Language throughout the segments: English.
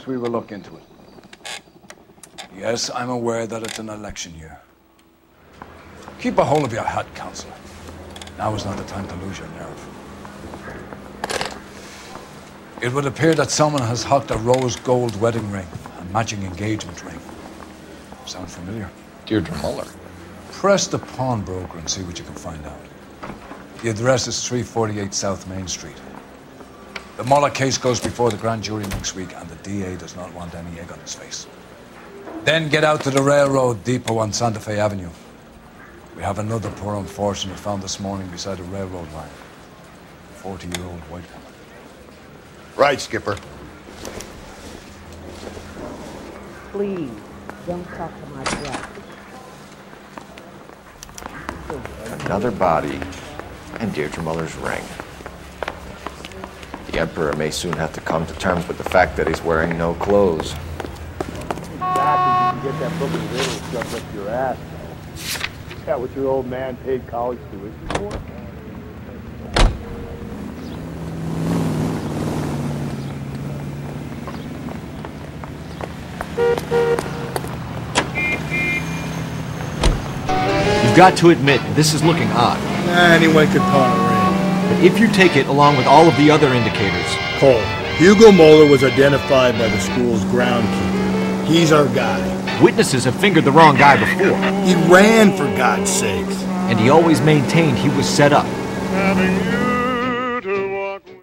we will look into it. Yes, I'm aware that it's an election year. Keep a hold of your hat, Counselor. Now is not the time to lose your nerve. It would appear that someone has hocked a rose gold wedding ring and matching engagement ring. Sound familiar? Deirdre Muller. Press the pawnbroker and see what you can find out. The address is 348 South Main Street. The Muller case goes before the grand jury next week, and the DA does not want any egg on his face. Then get out to the railroad depot on Santa Fe Avenue. We have another poor unfortunate found this morning beside a railroad line. 40-year-old white woman. Right, Skipper. Please, don't talk to my brother. Another body and Deirdre Muller's ring. The Emperor may soon have to come to terms with the fact that he's wearing no clothes. Exactly, you can get that book of riddles shoved up your ass. Is that what your old man paid college tuition for? You've got to admit, this is looking odd. Anyone could pawn a ring. But if you take it along with all of the other indicators... Cole, Hugo Moeller was identified by the school's groundkeeper. He's our guy. Witnesses have fingered the wrong guy before. He ran, for God's sakes. And he always maintained he was set up. Having you to walk with.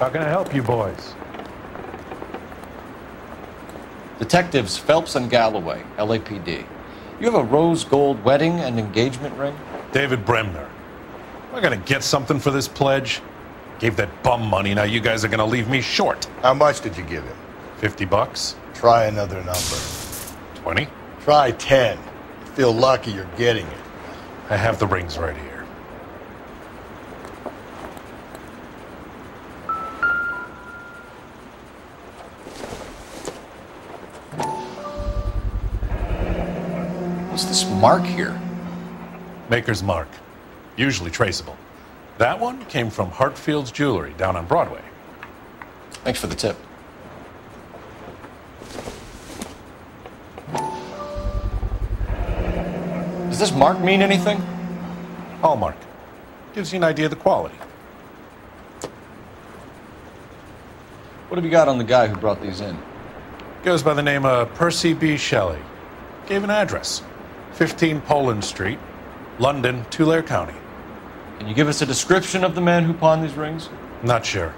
How can I help you boys? Detectives Phelps and Galloway, LAPD. You have a rose gold wedding and engagement ring? David Bremner. Am I gonna get something for this pledge? Gave that bum money, now you guys are gonna leave me short. How much did you give him? $50? Try another number. 20? Try 10. You feel lucky you're getting it. I have the rings right here. What's this mark here? Maker's mark. Usually traceable. That one came from Hartfield's Jewelry down on Broadway. Thanks for the tip. Does this mark mean anything? Hallmark. Gives you an idea of the quality. What have you got on the guy who brought these in? Goes by the name of Percy B. Shelley. Gave an address. 15 Poland Street, London, Tulare County. Can you give us a description of the man who pawned these rings? Not sure.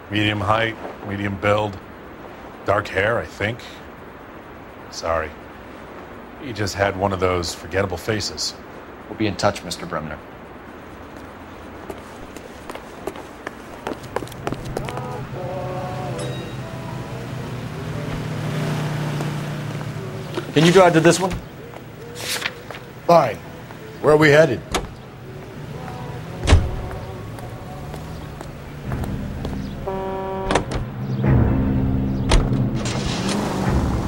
Medium height, medium build, dark hair, I think. Sorry. He just had one of those forgettable faces. We'll be in touch, Mr. Bremner. Can you drive to this one? Fine. Where are we headed?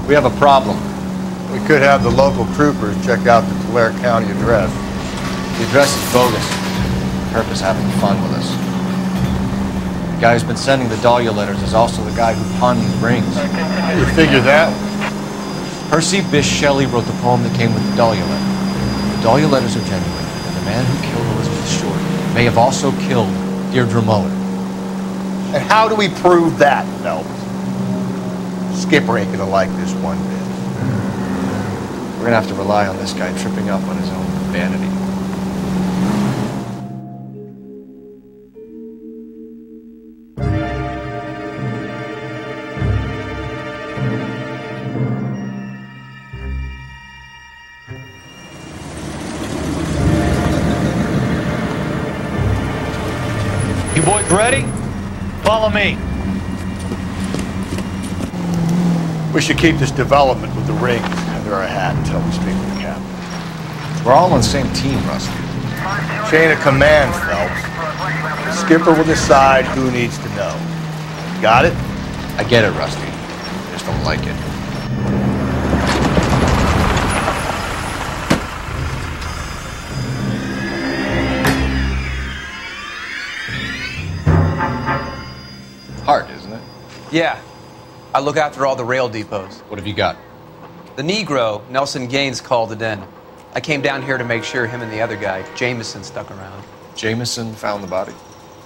We have a problem. We could have the local troopers check out the Tulare County address. The address is bogus. Herb is having fun with us. The guy who's been sending the Dahlia letters is also the guy who pawned these rings. You figure that? Percy Bysshe Shelley wrote the poem that came with the Dahlia letter. The Dahlia letters are genuine, and the man who killed Elizabeth Short may have also killed Deirdre Muller. And how do we prove that, Phelps? Skipper ain't gonna like this one bit. We're gonna have to rely on this guy tripping up on his own vanity. You boys ready? Follow me. We should keep this development with the rings under our hat until we speak with the captain. We're all on the same team, Rusty. Chain of command, Phelps. The skipper will decide who needs to know. Got it? I get it, Rusty. I just don't like it. Hard, isn't it? Yeah. I look after all the rail depots. What have you got? The Negro, Nelson Gaines, called it in. I came down here to make sure him and the other guy, Jameson, stuck around. Jameson found the body?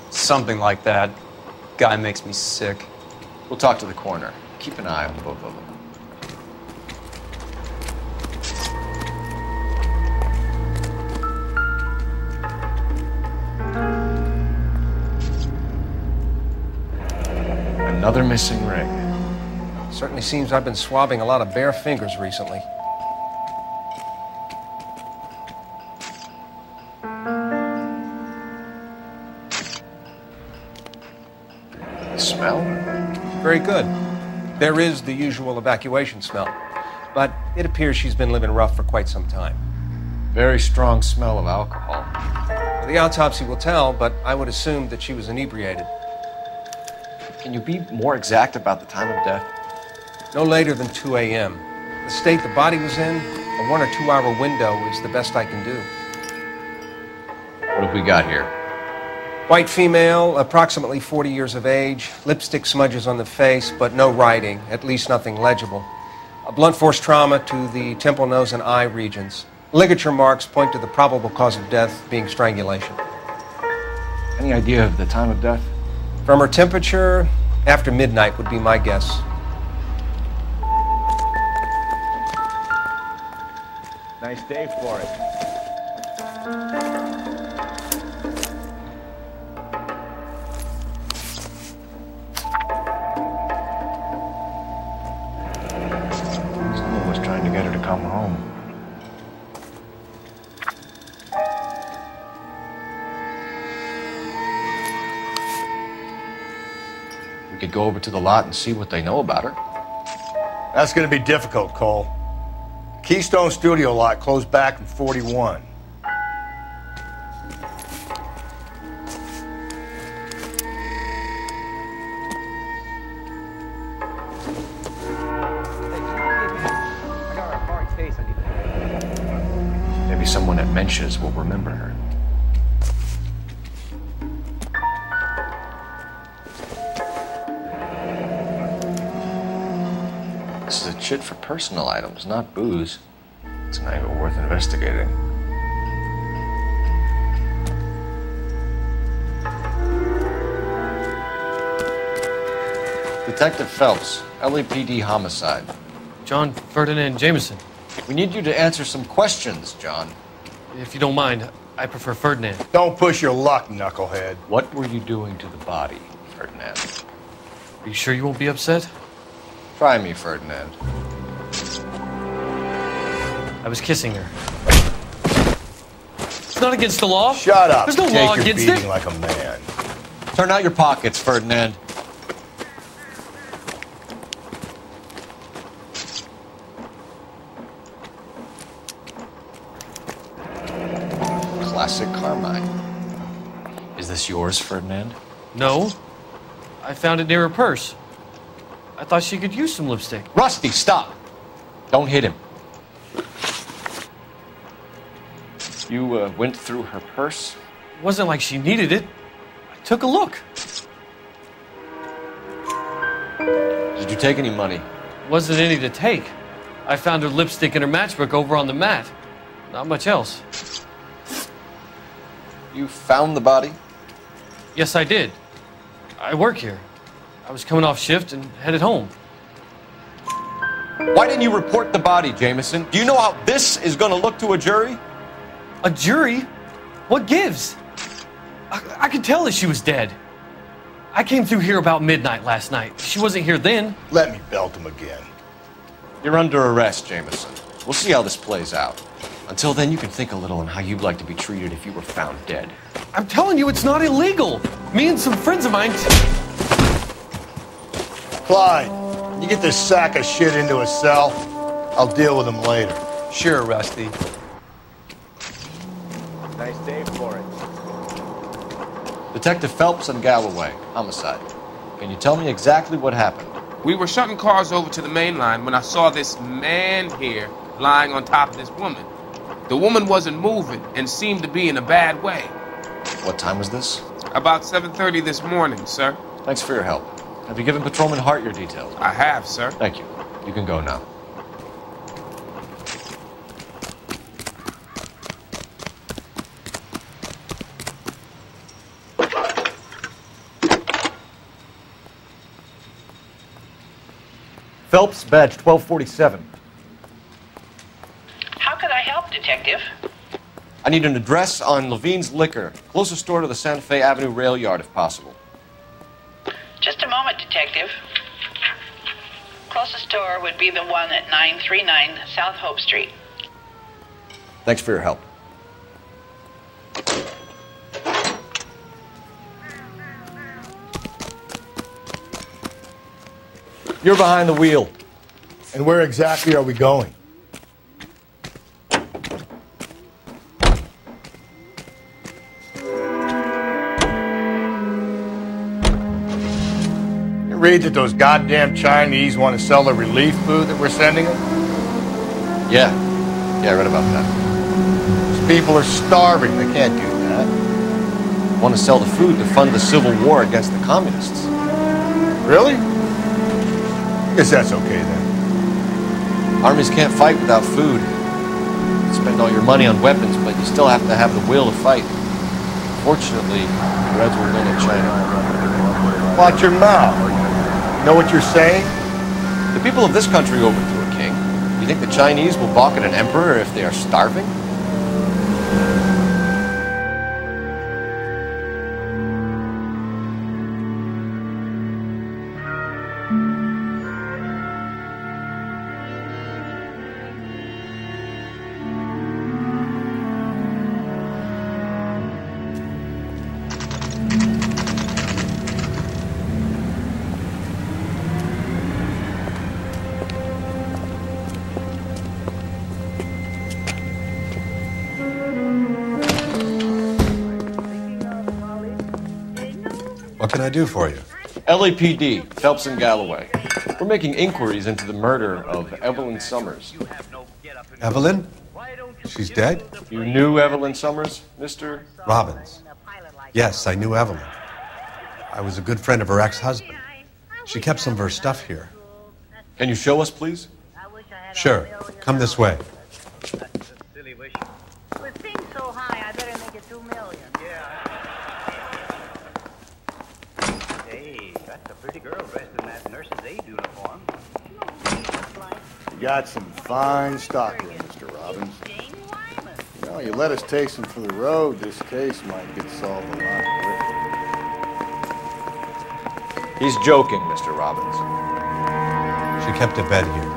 Something like that. Guy makes me sick. We'll talk to the coroner. Keep an eye on both of them. Another missing ring. Certainly seems I've been swabbing a lot of bare fingers recently. The smell? Very good. There is the usual evacuation smell, but it appears she's been living rough for quite some time. Very strong smell of alcohol. Well, the autopsy will tell, but I would assume that she was inebriated. Can you be more exact about the time of death? No later than 2 a.m. The state the body was in, a 1 or 2 hour window is the best I can do. What have we got here? White female, approximately 40 years of age, lipstick smudges on the face, but no writing, at least nothing legible. A blunt force trauma to the temple, nose, and eye regions. Ligature marks point to the probable cause of death being strangulation. Any idea of the time of death? From her temperature, after midnight would be my guess. Nice day for it. Someone was trying to get her to come home. We could go over to the lot and see what they know about her. That's going to be difficult, Cole. Keystone Studio lot closed back in 41. Maybe someone at Mensch's will remember her. This is a chit for personal items, not booze. It's an angle worth investigating. Detective Phelps, LAPD Homicide. John Ferdinand Jameson. We need you to answer some questions, John. If you don't mind, I prefer Ferdinand. Don't push your luck, knucklehead. What were you doing to the body, Ferdinand? Are you sure you won't be upset? Try me, Ferdinand. I was kissing her. It's not against the law. Shut up. There's no Take law your against beating it. like a man. Turn out your pockets, Ferdinand. Classic Carmine. Is this yours, Ferdinand? No. I found it near her purse. I thought she could use some lipstick. Rusty, stop! Don't hit him. You went through her purse? It wasn't like she needed it. I took a look. Did you take any money? Wasn't any to take. I found her lipstick and her matchbook over on the mat. Not much else. You found the body? Yes, I did. I work here. I was coming off shift and headed home. Why didn't you report the body, Jameson? Do you know how this is going to look to a jury? A jury? What gives? I could tell that she was dead. I came through here about midnight last night. She wasn't here then. Let me belt him again. You're under arrest, Jameson. We'll see how this plays out. Until then, you can think a little on how you'd like to be treated if you were found dead. I'm telling you, it's not illegal. Me and some friends of mine... Clyde, you get this sack of shit into a cell. I'll deal with him later. Sure, Rusty. Nice day for it. Detective Phelps and Galloway, Homicide. Can you tell me exactly what happened? We were shutting cars over to the main line when I saw this man here lying on top of this woman. The woman wasn't moving and seemed to be in a bad way. What time was this? About 7:30 this morning, sir. Thanks for your help. Have you given Patrolman Hart your details? I have, sir. Thank you. You can go now. Phelps, badge 1247. How can I help, Detective? I need an address on Levine's Liquor. Closest store to the Santa Fe Avenue rail yard, if possible. Just a moment, Detective. Closest store would be the one at 939 South Hope Street. Thanks for your help. You're behind the wheel. And where exactly are we going? You read that those goddamn Chinese want to sell the relief food that we're sending them? Yeah, I read about that. These people are starving. They can't do that. Want to sell the food to fund the civil war against the communists. Really? Guess that's okay then. Armies can't fight without food. You spend all your money on weapons, but you still have to have the will to fight. Fortunately, the Reds will win at China. Watch your mouth. You know what you're saying? The people of this country overthrew a king. You think the Chinese will balk at an emperor if they are starving? What can I do for you? LAPD, Phelps and Galloway. We're making inquiries into the murder of Evelyn Summers. Evelyn? She's dead? You knew Evelyn Summers, Mr. Robbins. Yes, I knew Evelyn. I was a good friend of her ex-husband. She kept some of her stuff here. Can you show us, please? Sure. Come this way. With things so high, I better make it 2 million. Hey, that's a pretty girl dressed in that nurse's aid uniform. You got some fine stock here, Mr. Robbins. You know, you let us take some for the road, this case might get solved a lot quicker. He's joking, Mr. Robbins. She kept a bed here,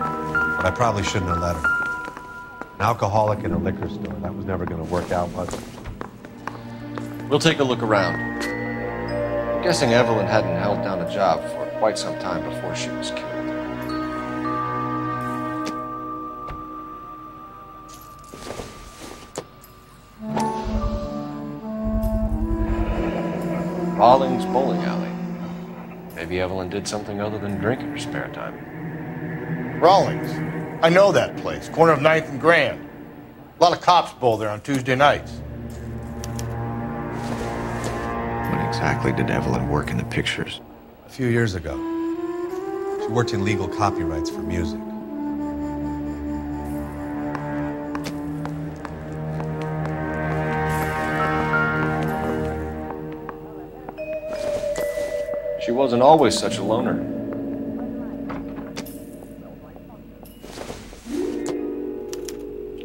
but I probably shouldn't have let her. An alcoholic in a liquor store. That was never going to work out, was it? We'll take a look around. I'm guessing Evelyn hadn't held down a job for quite some time before she was killed. Rawlings Bowling Alley. Maybe Evelyn did something other than drink in her spare time. Rawlings. I know that place. Corner of 9th and Grand. A lot of cops bowl there on Tuesday nights. When exactly did Evelyn work in the pictures? A few years ago. She worked in legal copyrights for music. She wasn't always such a loner.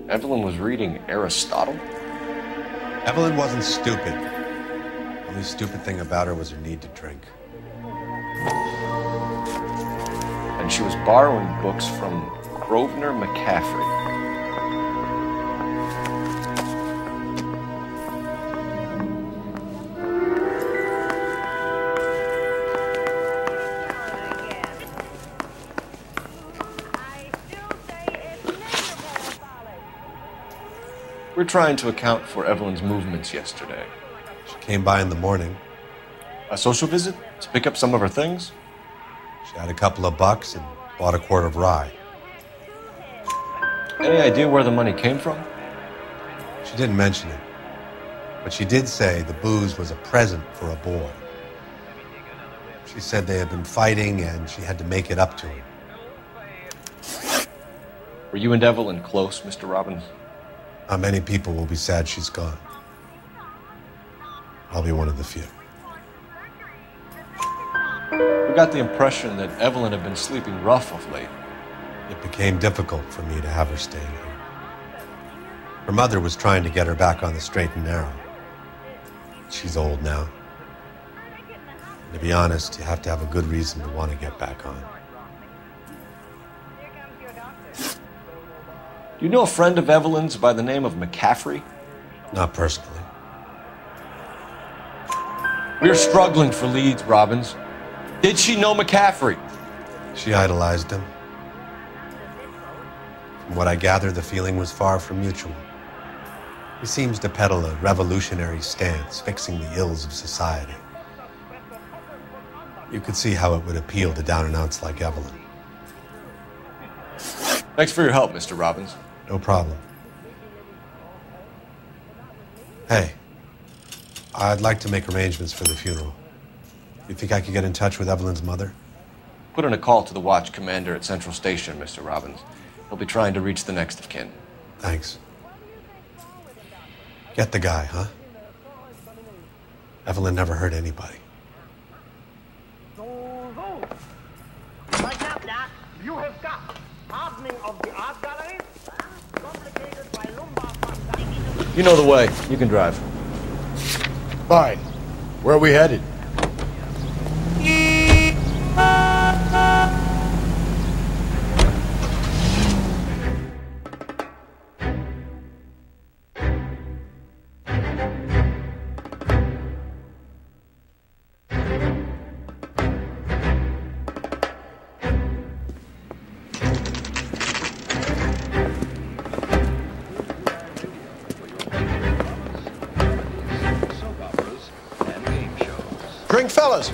Evelyn was reading Aristotle? Evelyn wasn't stupid. The only stupid thing about her was her need to drink. And she was borrowing books from Grosvenor McCaffrey. We're trying to account for Evelyn's movements yesterday. She came by in the morning. A social visit to pick up some of her things? She had a couple of bucks and bought a quart of rye. Any idea where the money came from? She didn't mention it, but she did say the booze was a present for a boy. She said they had been fighting and she had to make it up to him. Were you and Evelyn close, Mr. Robbins? Not many people will be sad she's gone. I'll be one of the few. We got the impression that Evelyn had been sleeping rough of late. It became difficult for me to have her staying here. Her mother was trying to get her back on the straight and narrow. She's old now. And to be honest, you have to have a good reason to want to get back on. Do you know a friend of Evelyn's by the name of McCaffrey? Not personally. We're struggling for leads, Robbins. Did she know McCaffrey? She idolized him. From what I gather, the feeling was far from mutual. He seems to peddle a revolutionary stance, fixing the ills of society. You could see how it would appeal to down-and-outs like Evelyn. Thanks for your help, Mr. Robbins. No problem. Hey, I'd like to make arrangements for the funeral. You think I could get in touch with Evelyn's mother? Put in a call to the watch commander at Central Station, Mr. Robbins. He'll be trying to reach the next of kin. Thanks. Get the guy, huh? Evelyn never hurt anybody. You have got hardening of the art gallery, complicated by lumbar puncture. You know the way. You can drive. Fine. Where are we headed? Drink, fellas.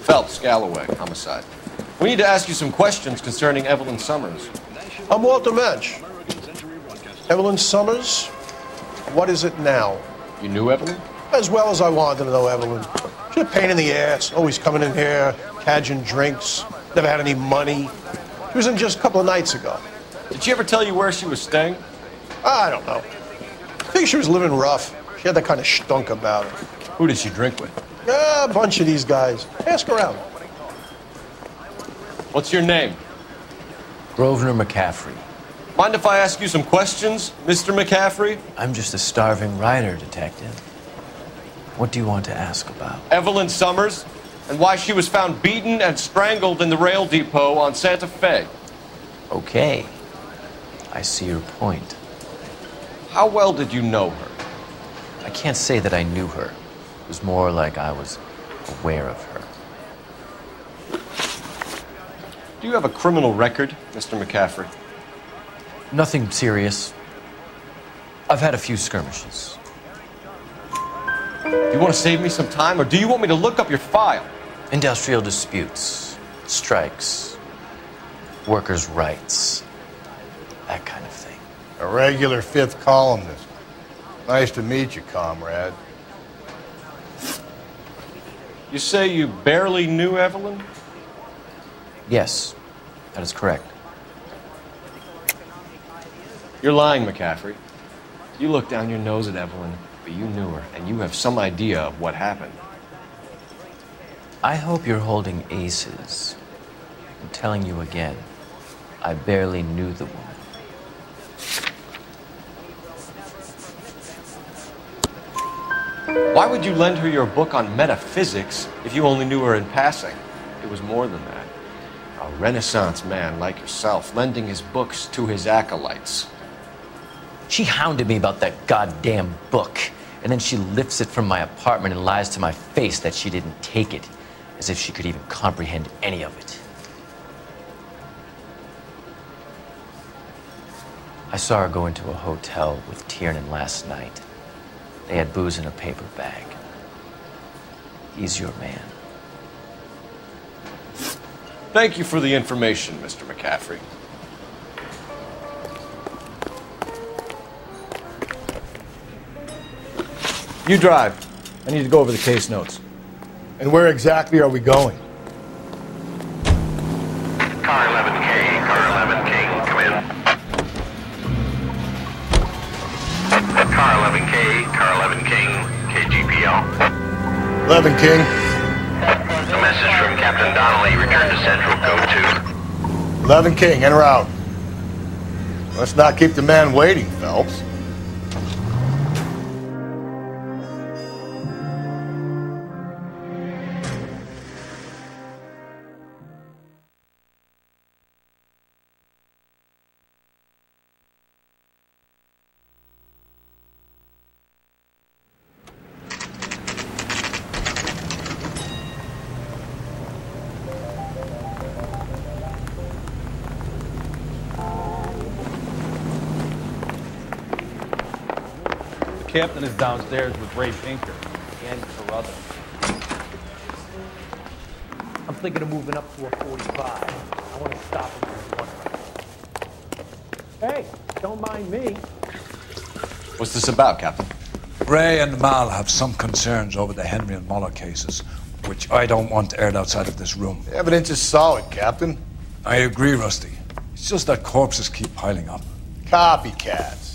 Phelps, Galloway, Homicide. We need to ask you some questions concerning Evelyn Summers. I'm Walter Mensch. Evelyn Summers? What is it now? You knew Evelyn? As well as I wanted to know Evelyn. She's a pain in the ass, always coming in here, cadging drinks, never had any money. She was in just a couple of nights ago. Did she ever tell you where she was staying? I don't know. I think she was living rough. She had that kind of stunk about her. Who did she drink with? A bunch of these guys. Ask around. What's your name? Grosvenor McCaffrey. Mind if I ask you some questions, Mr. McCaffrey? I'm just a starving writer, Detective. What do you want to ask about? Evelyn Summers, and why she was found beaten and strangled in the rail depot on Santa Fe. Okay. I see your point. How well did you know her? I can't say that I knew her. It was more like I was aware of her. Do you have a criminal record, Mr. McCaffrey? Nothing serious. I've had a few skirmishes. Do you want to save me some time, or do you want me to look up your file? Industrial disputes, strikes, workers' rights, that kind of thing. A regular fifth columnist. Nice to meet you, comrade. You say you barely knew Evelyn? Yes, that is correct. You're lying, McCaffrey. You look down your nose at Evelyn, but you knew her, and you have some idea of what happened. I hope you're holding aces. I'm telling you again, I barely knew the woman. Why would you lend her your book on metaphysics if you only knew her in passing? It was more than that. A Renaissance man like yourself lending his books to his acolytes. She hounded me about that goddamn book, and then she lifts it from my apartment and lies to my face that she didn't take it, as if she could even comprehend any of it. I saw her go into a hotel with Tiernan last night. They had booze in a paper bag. He's your man. Thank you for the information, Mr. McCaffrey. You drive. I need to go over the case notes. And where exactly are we going? Car 11K, Car 11 King, come in. Car 11K, Car 11 King, KGPL. 11 King. A message from Captain Donnelly, return to Central, code 2. 11 King, en route. Let's not keep the man waiting, Phelps. The captain is downstairs with Ray Pinker and Carruthers. I'm thinking of moving up to a 45. I want to stop him for one. Hey, don't mind me. What's this about, Captain? Ray and Mal have some concerns over the Henry and Muller cases, which I don't want aired outside of this room. The evidence is solid, Captain. I agree, Rusty. It's just that corpses keep piling up. Copycats.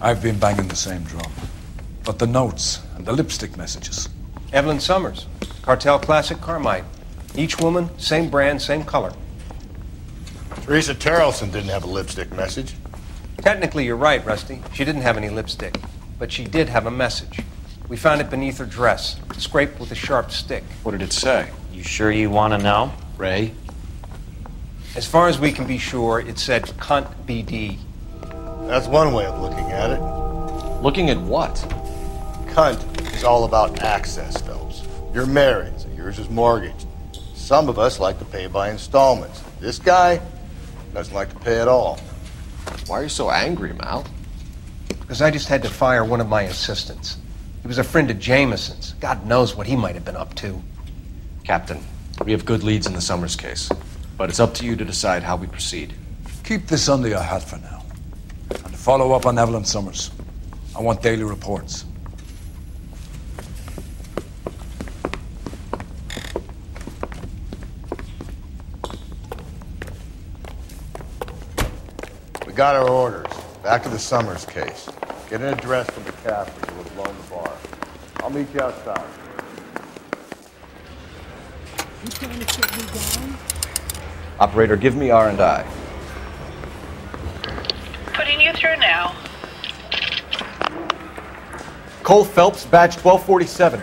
I've been banging the same drum. But the notes and the lipstick messages. Evelyn Summers, Cartel Classic Carmite. Each woman, same brand, same color. Teresa Terrelson didn't have a lipstick message. Technically, you're right, Rusty. She didn't have any lipstick. But she did have a message. We found it beneath her dress, scraped with a sharp stick. What did it say? You sure you want to know? Ray? As far as we can be sure, it said cunt BD. That's one way of looking at it. Looking at what? Cunt is all about access, Phelps. You're married, so yours is mortgaged. Some of us like to pay by installments. This guy doesn't like to pay at all. Why are you so angry, Mal? Because I just had to fire one of my assistants. He was a friend of Jameson's. God knows what he might have been up to. Captain, we have good leads in the Summers case, but it's up to you to decide how we proceed. Keep this under your hat for now. And to follow up on Evelyn Summers, I want daily reports. We got our orders. Back to the Summers case. Get an address from McCaffrey who have blown the bar. I'll meet you outside. You trying to shut me down? Operator, give me R&I. Putting you through now. Cole Phelps, badge 1247.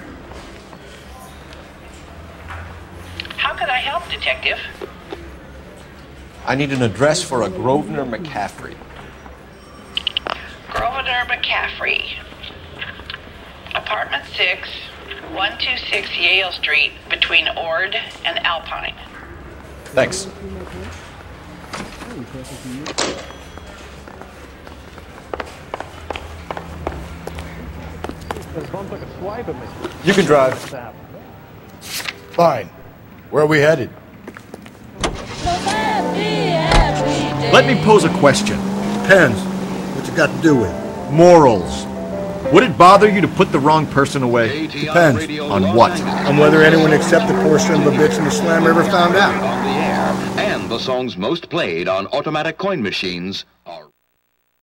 How could I help, Detective? I need an address for a Grosvenor McCaffrey. Grosvenor McCaffrey. Apartment 6, 126 Yale Street, between Ord and Alpine. Thanks. You can drive. Fine. Where are we headed? Let me pose a question. Depends. What's it got to do with? Morals. Would it bother you to put the wrong person away? Depends. On what? On whether anyone except the poor son of a bitch in the slam ever found out. On the air, and the songs most played on automatic coin machines are